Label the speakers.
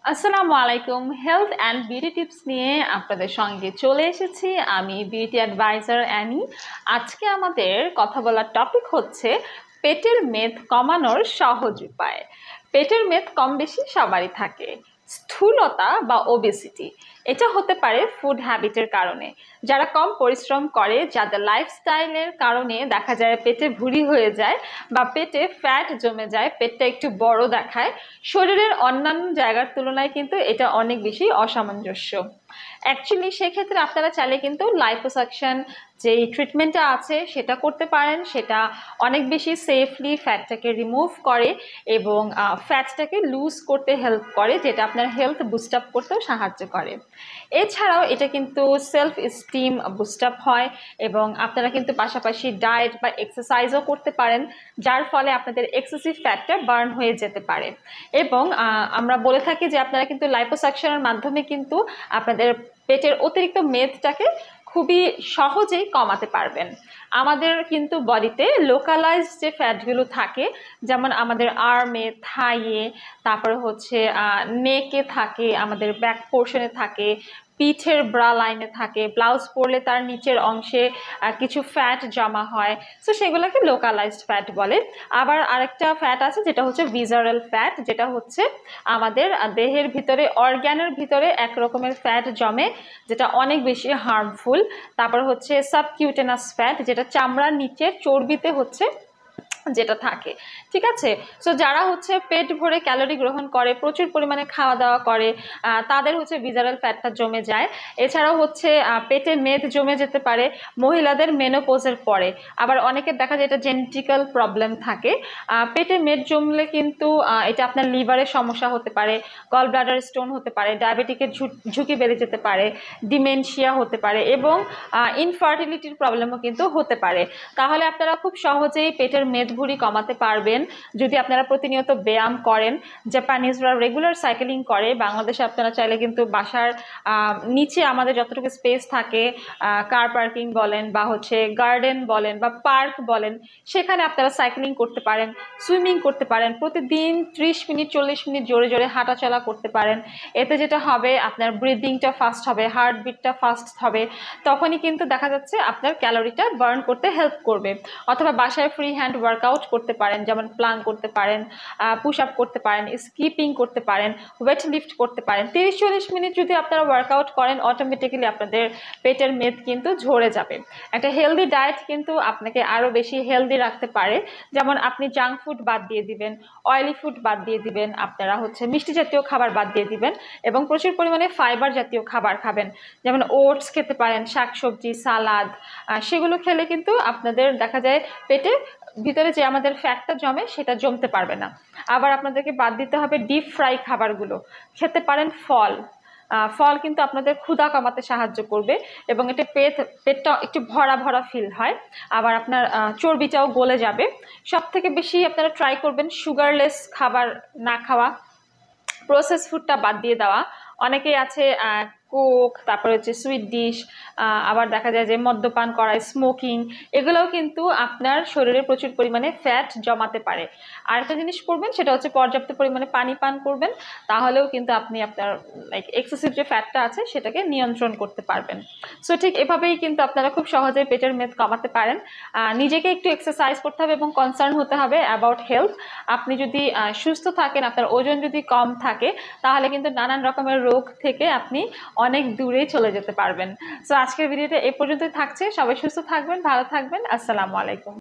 Speaker 1: আসসালামু আলাইকুম। Health and beauty tips নিয়ে আপনাদের সঙ্গে চলে এসেছি। আমি বিউটি অ্যাডভাইজার অ্যানি। আজকে আমাদের কথা বলার টপিক হচ্ছে পেটের মেদ কমানোর সহজ উপায়। পেটের মেদ কম বেশি সবারই থাকে। স্থূলতা বা ওবেসিটি এটা হতে পারে ফুড হ্যাবিটের কারণে। যারা কম পরিশ্রম করে, যাদের লাইফস্টাইলের কারণে দেখা যায় পেটে ভুঁড়ি হয়ে যায় বা পেটে ফ্যাট জমে যায়, পেটটা একটু বড় দেখায়, শরীরের অন্যান্য জায়গার তুলনায় কিন্তু এটা অনেক বেশি অসামঞ্জস্য। অ্যাকচুয়ালি সেক্ষেত্রে আপনারা চাইলে কিন্তু লাইপোসাকশন যেই ট্রিটমেন্টটা আছে সেটা করতে পারেন। সেটা অনেক বেশি সেফলি ফ্যাটটাকে রিমুভ করে এবং ফ্যাটটাকে লুজ করতে হেল্প করে, যেটা আপনার হেলথ বুস্ট আপ করতেও সাহায্য করে। এছাড়াও এটা কিন্তু সেলফ স্টিম বুস্ট আপ হয় এবং আপনারা কিন্তু পাশাপাশি ডায়েট বা এক্সারসাইজও করতে পারেন, যার ফলে আপনাদের এক্সেসিভ ফ্যাটটা বার্ন হয়ে যেতে পারে। এবং আমরা বলে থাকি যে আপনারা কিন্তু লাইপোসাকশনের মাধ্যমে কিন্তু আপনাদের পেটের অতিরিক্ত মেদটাকে খুবই সহজেই কমাতে পারবেন। আমাদের কিন্তু বডিতে লোকালাইজড যে ফ্যাটগুলো থাকে, যেমন আমাদের আর্মে, থাইয়ে, তারপরে হচ্ছে নেকে থাকে, আমাদের ব্যাক পোর্শনে থাকে, পিঠের ব্রা লাইনে থাকে, ব্লাউজ পরলে তার নিচের অংশে কিছু ফ্যাট জমা হয়, সো সেগুলোকে লোকালাইজড ফ্যাট বলে। আবার আরেকটা ফ্যাট আছে যেটা হচ্ছে ভিজারাল ফ্যাট, যেটা হচ্ছে আমাদের দেহের ভিতরে, অর্গ্যানের ভিতরে এক রকমের ফ্যাট জমে, যেটা অনেক বেশি হার্মফুল। তারপর হচ্ছে সাবকিউটেনাস ফ্যাট, যেটা চামড়ার নিচের চর্বিতে হচ্ছে যেটা থাকে। ঠিক আছে, সো যারা হচ্ছে পেট ভরে ক্যালোরি গ্রহণ করে, প্রচুর পরিমাণে খাওয়া দাওয়া করে, তাদের হচ্ছে ভিজারাল ফ্যাটটা জমে যায়। এছাড়াও হচ্ছে পেটে মেদ জমে যেতে পারে মহিলাদের মেনোপোজের পরে। আবার অনেকের দেখা যায় এটা জেনেটিক্যাল প্রবলেম থাকে। পেটে মেদ জমলে কিন্তু এটা আপনার লিভারের সমস্যা হতে পারে, গল ব্লাডার স্টোন হতে পারে, ডায়াবেটিকের ঝুঁকি বেড়ে যেতে পারে, ডিমেনশিয়া হতে পারে এবং ইনফার্টিলিটির প্রবলেমও কিন্তু হতে পারে। তাহলে আপনারা খুব সহজেই পেটের মেদ ভুঁড়ি কমাতে পারবেন যদি আপনারা প্রতিনিয়ত ব্যায়াম করেন, জাপানিজরা রেগুলার সাইকেলিং করে। বাংলাদেশে আপনারা চাইলে কিন্তু বাসার নিচে আমাদের যতটুকু স্পেস থাকে, কার পার্কিং বলেন বা হচ্ছে গার্ডেন বলেন বা পার্ক বলেন, সেখানে আপনারা সাইকেলিং করতে পারেন, সুইমিং করতে পারেন, প্রতিদিন 30 মিনিট 40 মিনিট জোরে জোরে হাঁটাচলা করতে পারেন। এতে যেটা হবে, আপনার ব্রিদিংটা ফাস্ট হবে, হার্টবিটটা ফাস্ট হবে, তখনই কিন্তু দেখা যাচ্ছে আপনার ক্যালোরিটা বার্ন করতে হেল্প করবে। অথবা বাসায় ফ্রি হ্যান্ড ওয়ার্কআউট করতে পারেন, যেমন প্লাঙ্ক করতে পারেন, পুশ আপ করতে পারেন, স্কিপিং করতে পারেন, ওয়েট লিফট করতে পারেন। 30-40 মিনিট যদি আপনারা ওয়ার্কআউট করেন, অটোমেটিক্যালি আপনাদের পেটের মেদ কিন্তু ঝরে যাবে। একটা হেলদি ডায়েট কিন্তু আপনাকে আরও বেশি হেলদি রাখতে পারে। যেমন আপনি জাঙ্ক ফুড বাদ দিয়ে দিবেন, অয়েলি ফুড বাদ দিয়ে দিবেন, আপনারা হচ্ছে মিষ্টি জাতীয় খাবার বাদ দিয়ে দিবেন এবং প্রচুর পরিমাণে ফাইবার জাতীয় খাবার খাবেন। যেমন ওটস খেতে পারেন, শাকসবজি, সালাদ, সেগুলো খেলে কিন্তু আপনাদের দেখা যায় পেটে ভিতরে যে আমাদের ফ্যাটটা জমে সেটা জমতে পারবে না। আবার আপনাদেরকে বাদ দিতে হবে ডিপ ফ্রাই খাবারগুলো। খেতে পারেন ফল। ফল কিন্তু আপনাদের ক্ষুধা কমাতে সাহায্য করবে এবং এটা পেটটা একটু ভরা ভরা ফিল হয়। আবার আপনার চর্বিটাও গলে যাবে। সব থেকে বেশি আপনারা ট্রাই করবেন সুগারলেস খাবার না খাওয়া, প্রসেস ফুডটা বাদ দিয়ে দেওয়া। অনেকেই আছে কোক, তারপরে হচ্ছে সুইট ডিশ, আবার দেখা যায় যে মদ্যপান করা, স্মোকিং, এগুলোও কিন্তু আপনার শরীরে প্রচুর পরিমাণে ফ্যাট জমাতে পারে। আরেকটা জিনিস করবেন সেটা হচ্ছে পর্যাপ্ত পরিমাণে পানি পান করবেন, তাহলেও কিন্তু আপনি আপনার লাইক এক্সেসিভ যে ফ্যাটটা আছে সেটাকে নিয়ন্ত্রণ করতে পারবেন। সো ঠিক এভাবেই কিন্তু আপনারা খুব সহজেই পেটের মেদ কমাতে পারেন। নিজেকে একটু এক্সারসাইজ করতে হবে এবং কনসার্ন হতে হবে অ্যাবাউট হেলথ। আপনি যদি সুস্থ থাকেন, আপনার ওজন যদি কম থাকে, তাহলে কিন্তু নানান রকমের রোগ থেকে আপনি অনেক দূরেই চলে যেতে পারবেন। সো আজকের ভিডিওটা এই পর্যন্তই থাকছে। সবাই সুস্থ থাকবেন, ভালো থাকবেন। আসসালামু আলাইকুম।